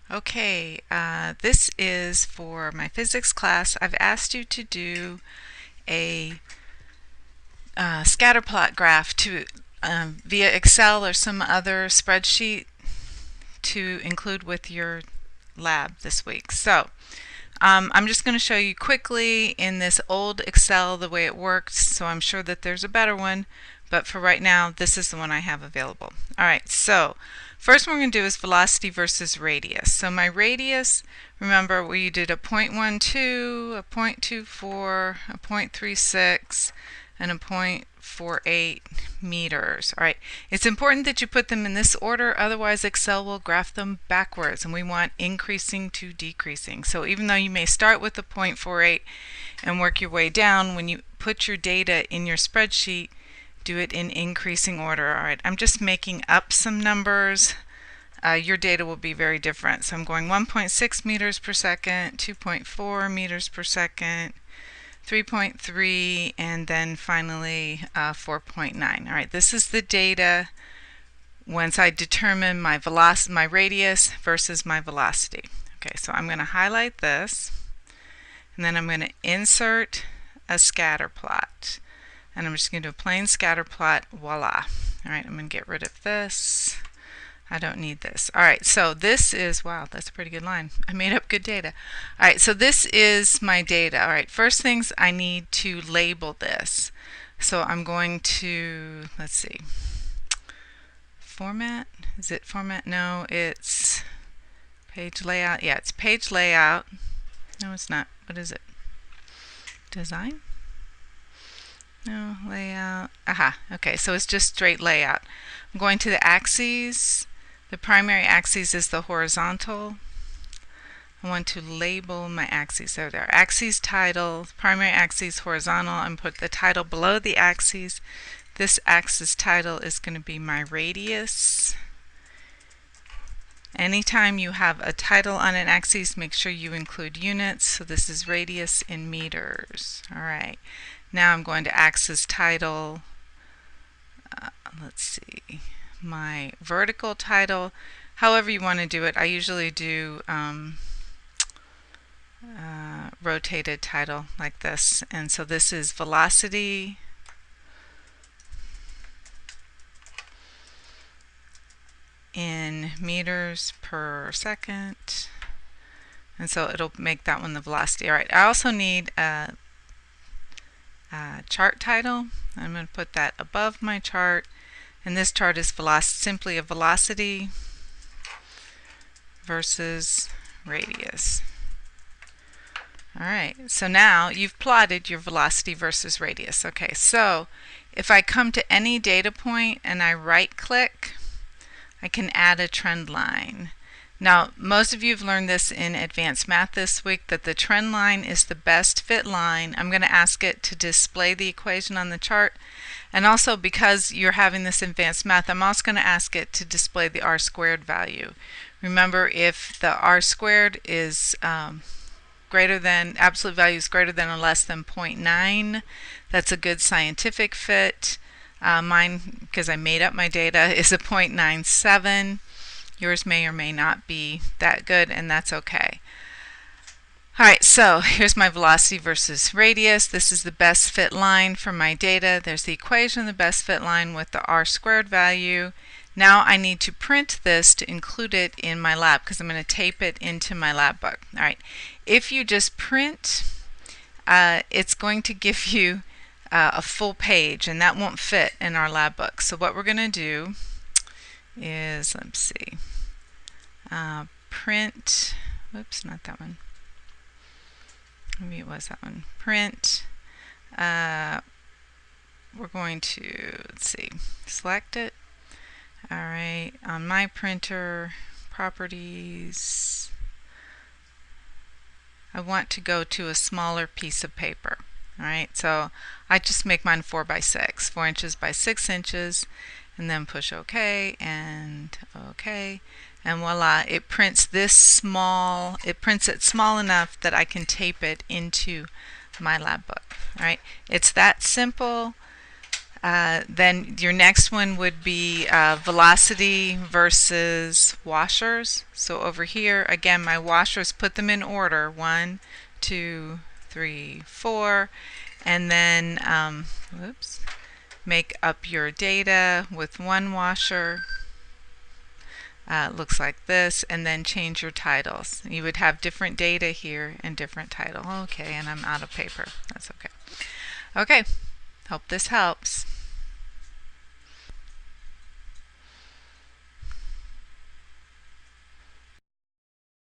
Okay, this is for my physics class. I've asked you to do a scatter plot graph to via Excel or some other spreadsheet to include with your lab this week. So I'm just going to show you quickly in this old Excel the way it worked, so I'm sure that there's a better one, but for right now this is the one I have available. Alright, so first one we're going to do is velocity versus radius. So my radius, remember we did a 0.12, a 0.24, a 0.36, and a 0.48 meters. Alright, it's important that you put them in this order, otherwise Excel will graph them backwards, and we want increasing to decreasing. So even though you may start with the 0.48 and work your way down, when you put your data in your spreadsheet, do it in increasing order. Alright, I'm just making up some numbers. Your data will be very different. So I'm going 1.6 meters per second, 2.4 meters per second, 3.3, and then finally 4.9. Alright, this is the data once I determine my velocity, my radius versus my velocity. Okay, so I'm going to highlight this, and then I'm going to insert a scatter plot. And I'm just going to do a plain scatter plot, voila. Alright, I'm going to get rid of this. I don't need this. Alright, so this is, wow, that's a pretty good line. I made up good data. Alright, so this is my data. Alright, first things I need to label this. So I'm going to, let's see, format? Is it format? No, it's page layout. Yeah, it's page layout. No, it's not. What is it? Design? No, layout. Aha, okay, so it's just straight layout. I'm going to the axes. The primary axis is the horizontal. I want to label my axes. There they are. Axes title, primary axis horizontal, and put the title below the axes. This axis title is going to be my radius. Anytime you have a title on an axis, make sure you include units. So this is radius in meters. Alright. Now I'm going to axis title, let's see, my vertical title, however you want to do it. I usually do rotated title like this, and so this is velocity in meters per second, and so it'll make that one the velocity. Alright, I also need a chart title. I'm going to put that above my chart, and this chart is simply a velocity versus radius. Alright, so now you've plotted your velocity versus radius. Okay, so if I come to any data point and I right click, I can add a trend line. Now, most of you have learned this in advanced math this week, that the trend line is the best fit line. I'm going to ask it to display the equation on the chart, and also because you're having this advanced math, I'm also going to ask it to display the r squared value. Remember, if the r squared is greater than, absolute value is greater than or less than 0.9, that's a good scientific fit. Mine, because I made up my data, is a 0.97. Yours may or may not be that good, and that's okay. Alright, so here's my velocity versus radius. This is the best fit line for my data. There's the equation, the best fit line with the r squared value. Now I need to print this to include it in my lab, because I'm going to tape it into my lab book. Alright, if you just print, it's going to give you a full page, and that won't fit in our lab book. So what we're going to do is, let's see, print, whoops, not that one, maybe it was that one, print, we're going to, let's see, select it. Alright, on my printer, properties, I want to go to a smaller piece of paper. Alright, so I just make mine 4 by 6, 4 inches by 6 inches, and then push OK and OK, and voila, it prints this small. It prints it small enough that I can tape it into my lab book. Alright, it's that simple. Then your next one would be velocity versus washers. So over here, again, my washers, put them in order. 1, 2, 3, 4. And then, whoops, make up your data with one washer. Looks like this, and then change your titles. You would have different data here and different title. Okay, and I'm out of paper. That's okay. Okay, hope this helps.